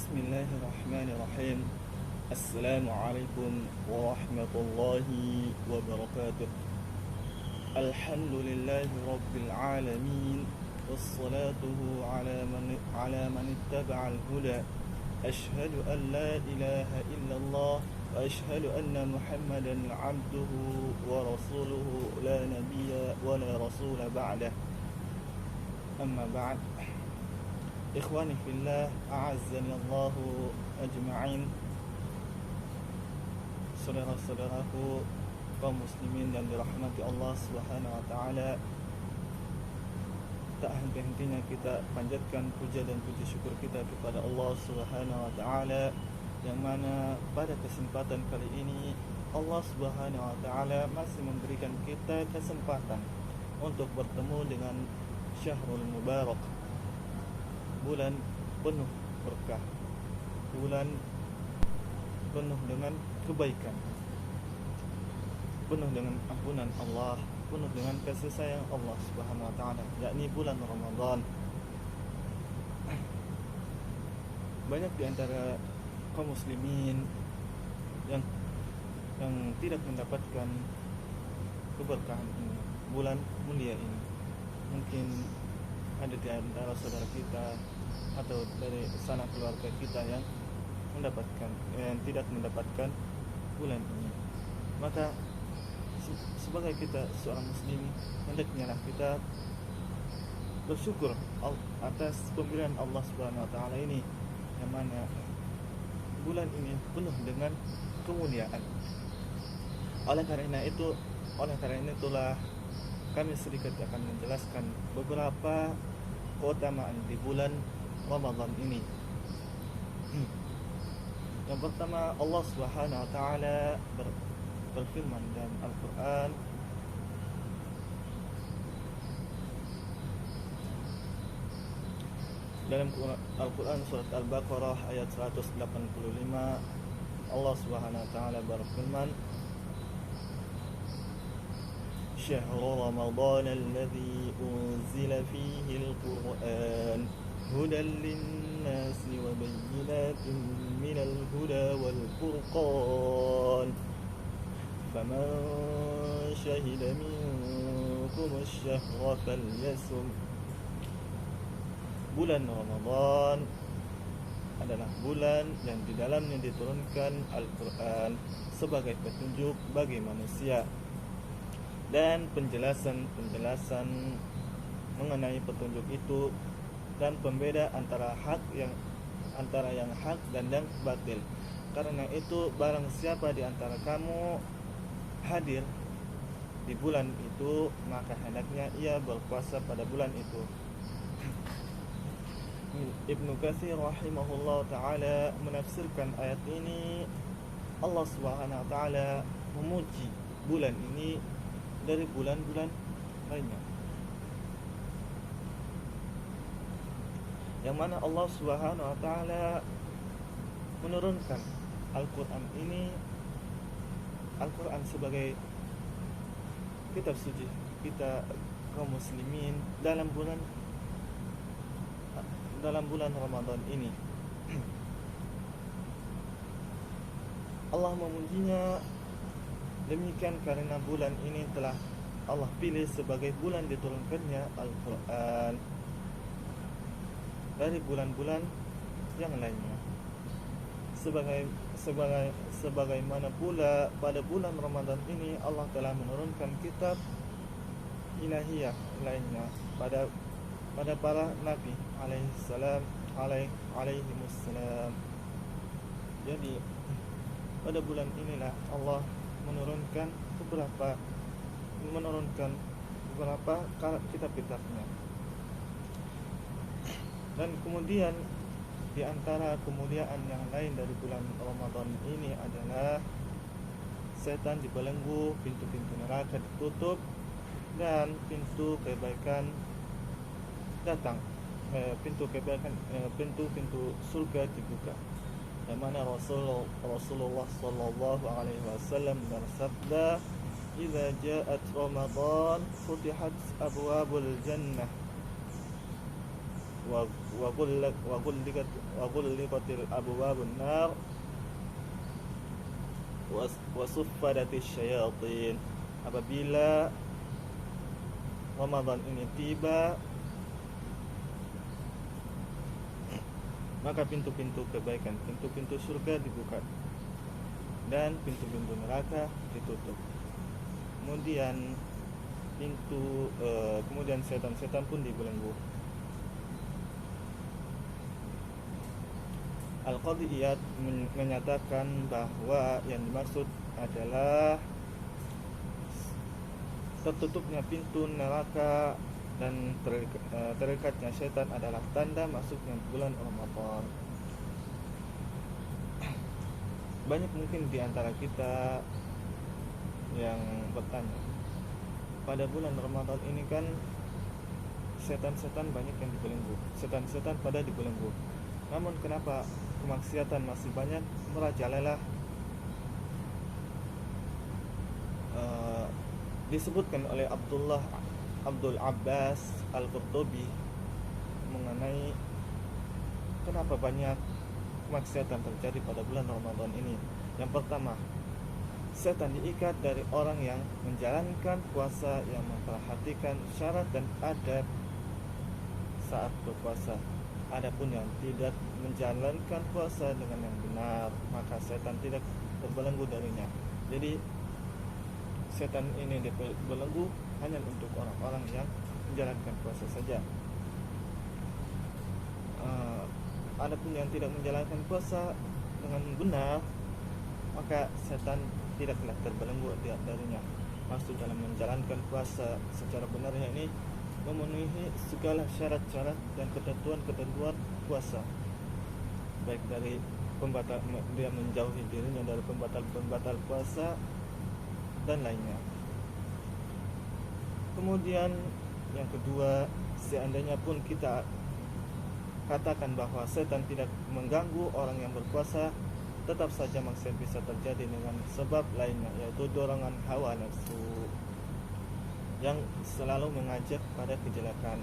Bismillahirrahmanirrahim. Assalamualaikum warahmatullahi wabarakatuh. Alhamdulillahi rabbil alamin. Wassalatuhu ala man ittaba'al huda. Ashhadu an la ilaha illallah wa ashhadu anna Muhammadan abduhu wa rasuluhu la nabiyya wa la rasula ba'dah. Amma ba'd. Ikhwani fillah, a'azzani Allahu ajma'in. Saudara-saudaraku kaum muslimin dan dirahmati Allah Subhanahu wa taala, tak henti-hentinya kita panjatkan puja dan puji syukur kita kepada Allah Subhanahu wa taala, yang mana pada kesempatan kali ini Allah Subhanahu wa taala masih memberikan kita kesempatan untuk bertemu dengan Syahrul Mubarak, bulan penuh berkah, bulan penuh dengan kebaikan, penuh dengan ampunan Allah, penuh dengan kasih sayang Allah Subhanahu wa taala, yakni bulan Ramadan. Banyak di antara kaum muslimin yang tidak mendapatkan keberkahan ini, bulan mulia ini. Mungkin ada di antara saudara kita atau dari sanak keluarga kita yang tidak mendapatkan bulan ini. Maka sebagai kita seorang muslim, hendaknya kita bersyukur atas pemberian Allah Subhanahu wa taala ini, yang mana bulan ini penuh dengan kemuliaan. Oleh karena itulah kami sedikit akan menjelaskan beberapa keutamaan di bulan Ramadan ini. Yang pertama, Allah Subhanahu wa taala berfirman dalam Al-Qur'an, dalam Al-Qur'an surat Al-Baqarah ayat 185, Allah Subhanahu wa taala berfirman, شهر رمضان الذي أنزل فيه القرآن هدى للناس وبينات من الهدى والفرقان فمن شهد منكم الشهر فليصم. Bulan Ramadan adalah bulan yang di dalamnya diturunkan Al-Quran sebagai petunjuk bagi manusia, dan penjelasan mengenai petunjuk itu dan pembeda antara yang hak dan yang batil. Karena itu, barang siapa di antara kamu hadir di bulan itu, maka hendaknya ia berpuasa pada bulan itu. Ibnu Katsir rahimahullah ta'ala menafsirkan ayat ini, Allah Subhanahu wa ta'ala memuji bulan ini dari bulan-bulan lainnya, yang mana Allah Subhanahu wa taala menurunkan Al-Qur'an ini, Al-Qur'an sebagai kitab suci kita kaum muslimin dalam bulan Ramadan ini. Allah memujinya demikian karena bulan ini telah Allah pilih sebagai bulan diturunkannya Al-Quran dari bulan-bulan yang lainnya. Sebagaimana pula pada bulan Ramadan ini Allah telah menurunkan kitab ilahiyah lainnya pada para nabi alaihimussalam. Jadi pada bulan inilah Allah menurunkan beberapa kitab-kitabnya. Dan kemudian di antara kemuliaan yang lain dari bulan Ramadan ini adalah setan dibelenggu, pintu-pintu neraka ditutup, dan pintu kebaikan datang. Pintu surga dibuka. Yang mana Rasulullah sallallahu alaihi wasallam bersabda, "Idza ja'at Ramadan futihat abwabul jannah وغلقت الأبواب النار وصفدت الشياطين. Apabila Ramadan ini tiba, maka pintu-pintu kebaikan, pintu-pintu surga dibuka dan pintu-pintu neraka ditutup. Kemudian setan-setan pun dibelenggu. Al-Qadhi Iyad menyatakan bahwa yang dimaksud adalah tertutupnya pintu neraka dan terikatnya setan adalah tanda masuknya bulan Ramadan. Banyak mungkin di antara kita yang bertanya, pada bulan Ramadan ini kan setan-setan banyak yang dibelenggu, setan-setan pada dibelenggu, namun kenapa kemaksiatan masih banyak merajalela? Disebutkan oleh Abdul Abbas Al-Qurtubi mengenai kenapa banyak kemaksiatan terjadi pada bulan Ramadan ini. Yang pertama, setan diikat dari orang yang menjalankan puasa, yang memperhatikan syarat dan adab saat berpuasa. Adapun yang tidak menjalankan puasa dengan yang benar, maka setan tidak terbelenggu darinya. Jadi setan ini dibelenggu hanya untuk orang-orang yang menjalankan puasa saja. Adapun yang tidak menjalankan puasa dengan benar, maka setan tidaklah terbelenggu darinya. Maksud dalam menjalankan puasa secara benarnya ini memenuhi segala syarat-syarat dan ketentuan-ketentuan puasa, baik dari pembatal, dia menjauhi dirinya dari pembatal-pembatal puasa dan lainnya. Kemudian yang kedua, seandainya pun kita katakan bahwa setan tidak mengganggu orang yang berpuasa, tetap saja maksiat bisa terjadi dengan sebab lainnya, yaitu dorongan hawa nafsu yang selalu mengajak pada kejelekan.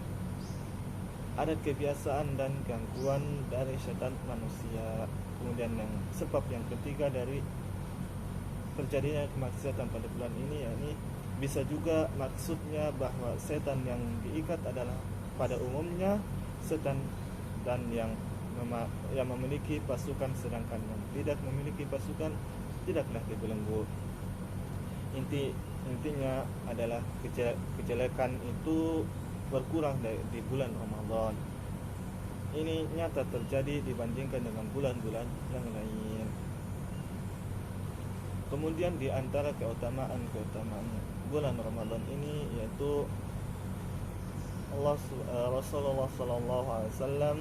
Ada kebiasaan dan gangguan dari setan manusia. Kemudian sebab yang ketiga dari terjadinya kemaksiatan pada bulan ini, yakni bisa juga maksudnya bahwa setan yang diikat adalah pada umumnya setan dan yang memiliki pasukan, sedangkan yang tidak memiliki pasukan tidaklah dibelenggu. Intinya adalah kejelekan itu berkurang di bulan Ramadan. Ini nyata terjadi dibandingkan dengan bulan-bulan yang lain. Kemudian di antara keutamaan bulan Ramadan ini, yaitu Rasulullah sallallahu alaihi wasallam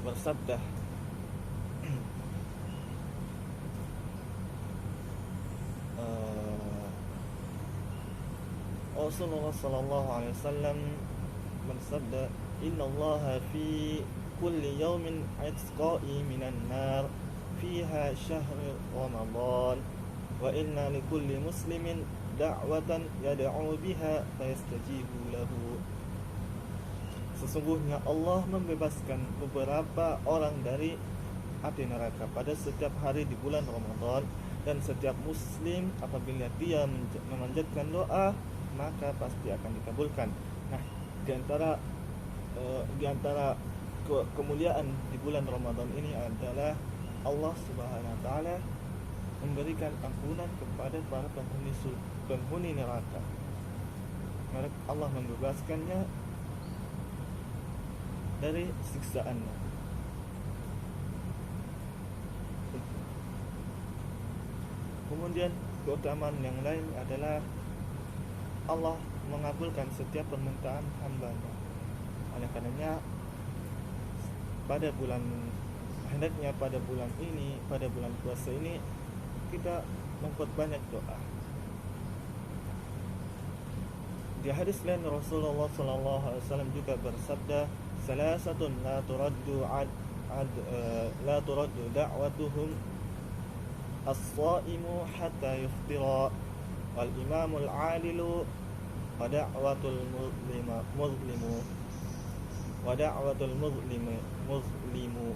bersabda, Rasulullah sallallahu alaihi wasallam bersabda, "Innallaha fi kulli yawmin 'itqa'i minan nar fiha syahr Ramadan wa inna likulli muslimin da'watan yad'u biha fayastajibu lahu." Sesungguhnya Allah membebaskan beberapa orang dari api neraka pada setiap hari di bulan Ramadan, dan setiap muslim apabila dia memanjatkan doa maka pasti akan dikabulkan. Nah, di antara kemuliaan di bulan Ramadan ini adalah Allah Subhanahu wa taala memberikan ampunan kepada para penghuni neraka. Allah membebaskannya dari siksaannya. Kemudian keutamaan yang lain adalah Allah mengabulkan setiap permintaan hamba-Nya. Oleh karenanya hendaknya pada bulan ini, pada bulan puasa ini, kita memperbanyak doa. Di hadis lain Rasulullah sallallahu alaihi wasallam juga bersabda, "Salasatun la turaddu da'watuhum as-sha'imu hatta yuftira wal imamul 'alilu wada'watul muzlimu wada'watul muzlimu.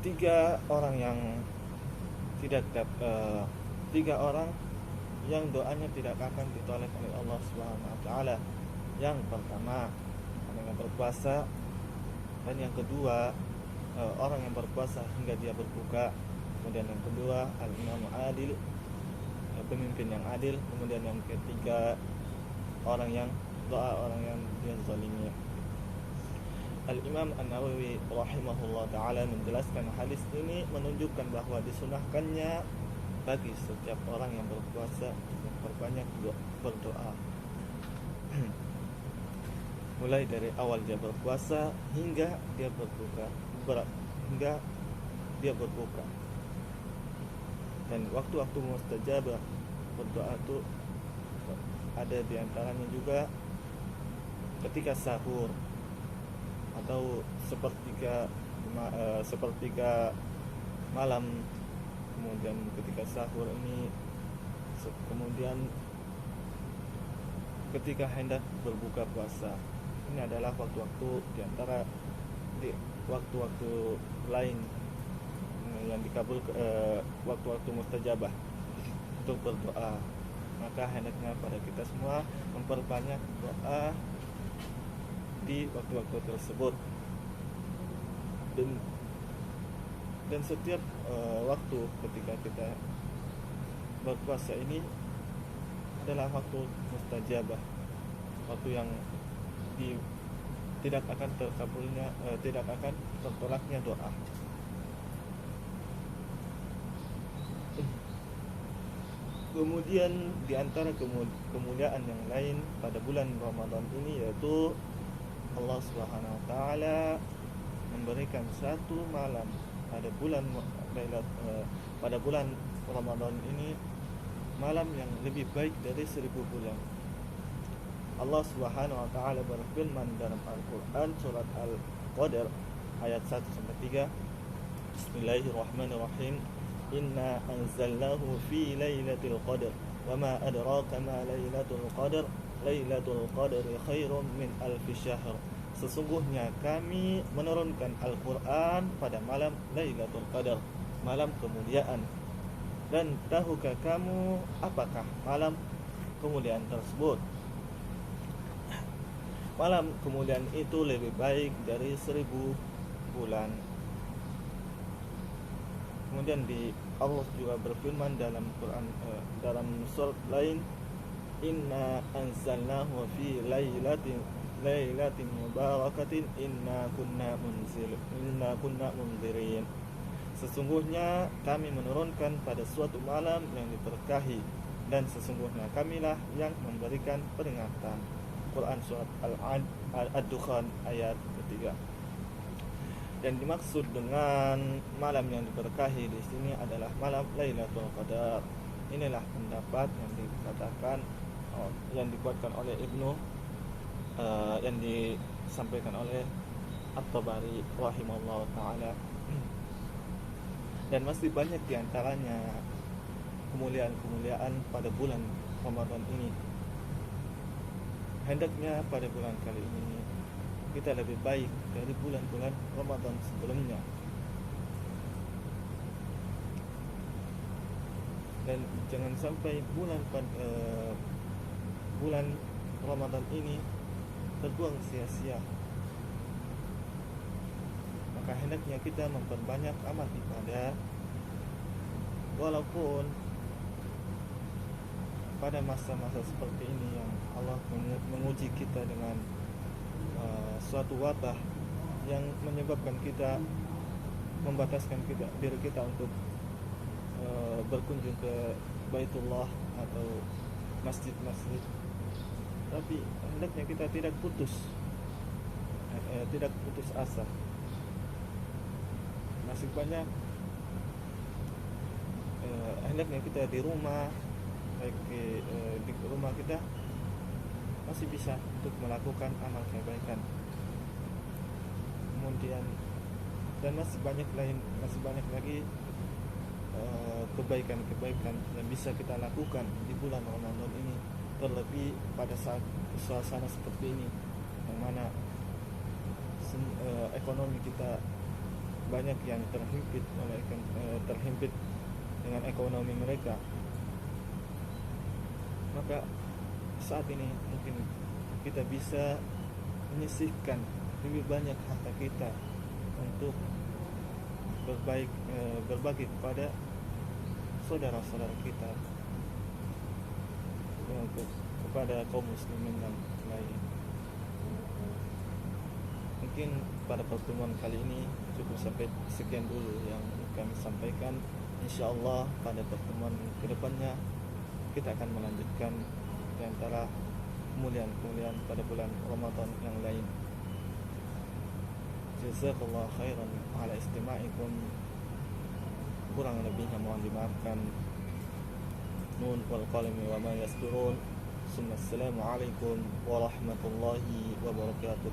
Tiga orang yang doanya tidak akan ditolak oleh Allah Subhanahu wa taala. Yang pertama, orang yang berpuasa, dan yang kedua, orang yang berpuasa hingga dia berbuka. Kemudian yang kedua, al-imam adil, pemimpin yang adil. Kemudian yang ketiga, orang yang dia zalimi. Al-Imam An-Nawawi rahimahullah ta'ala menjelaskan hadis ini menunjukkan bahwa disunahkannya bagi setiap orang yang berpuasa memperbanyak berdoa. Mulai dari awal dia berpuasa hingga dia berbuka, Dan waktu-waktu mustajabah berdoa itu ada di antaranya juga ketika sahur, atau sepertiga malam. Kemudian ketika sahur ini, kemudian ketika hendak berbuka puasa. Ini adalah waktu-waktu di antara waktu-waktu lain yang dikabul, waktu-waktu mustajabah untuk berdoa. Maka hendaknya pada kita semua memperbanyak doa di waktu-waktu tersebut, dan setiap waktu ketika kita berpuasa ini adalah waktu mustajabah, waktu yang tidak akan tertolaknya doa. Kemudian di antara kemuliaan yang lain pada bulan Ramadan ini yaitu Allah Subhanahu wa taala memberikan satu malam pada bulan Ramadan ini, malam yang lebih baik dari 1000 bulan. Allah Subhanahu wa taala berfirman dalam Al-Qur'an surat Al-Qadr ayat 1-3. Bismillahirrahmanirrahim. Inna anzalnahu fi lailatul qadr wa ma adraka ma lailatul qadr. Lailatul Qadri khairum min alfi syahr. Sesungguhnya kami menurunkan Al-Quran pada malam Lailatul Qadar, malam kemuliaan. Dan tahukah kamu apakah malam kemuliaan tersebut? Malam kemuliaan itu lebih baik dari 1000 bulan. Kemudian Allah juga berfirman dalam Quran, dalam surat lain, Inna anzalnahu fi lailatin mubarakatin inna kunna munzirin. Sesungguhnya kami menurunkan pada suatu malam yang diberkahi, dan sesungguhnya kamilah yang memberikan peringatan. Quran surat Ad-Dukhan ayat ketiga. Dan dimaksud dengan malam yang diberkahi di sini adalah malam Lailatul Qadar. Inilah pendapat yang dikatakan, yang dikuatkan oleh Ibnu, yang disampaikan oleh At-Tabari rahimahullah ta'ala. Dan masih banyak diantaranya kemuliaan-kemuliaan pada bulan Ramadan ini. Hendaknya pada bulan kali ini kita lebih baik dari bulan-bulan Ramadan sebelumnya. Dan jangan sampai bulan Ramadan ini terbuang sia-sia. Maka hendaknya kita memperbanyak amal ibadah, walaupun pada masa-masa seperti ini yang Allah menguji kita dengan suatu wabah yang menyebabkan kita, membataskan diri kita untuk berkunjung ke Baitullah atau masjid-masjid. Tapi hendaknya kita tidak putus asa. Masih banyak hendaknya kita di rumah, baik di rumah kita masih bisa untuk melakukan amal kebaikan. Kemudian dan masih banyak lagi kebaikan-kebaikan yang bisa kita lakukan di bulan Ramadan ini, terlebih pada saat suasana seperti ini yang mana ekonomi kita banyak yang terhimpit dengan ekonomi mereka. Maka saat ini mungkin kita bisa menyisihkan lebih banyak harta kita untuk berbagi kepada saudara-saudara kita, kepada kaum muslimin yang lain. Mungkin pada pertemuan kali ini cukup sampai sekian dulu yang kami sampaikan. Insyaallah pada pertemuan kedepannya kita akan melanjutkan di antara kemuliaan-kemuliaan pada bulan Ramadan yang lain. Jazakallah khairan ala istima'ikum. Kurang lebihnya mohon dimaafkan. Nun wal qalami wa ma yasturun. Assalamualaikum warahmatullahi wabarakatuh.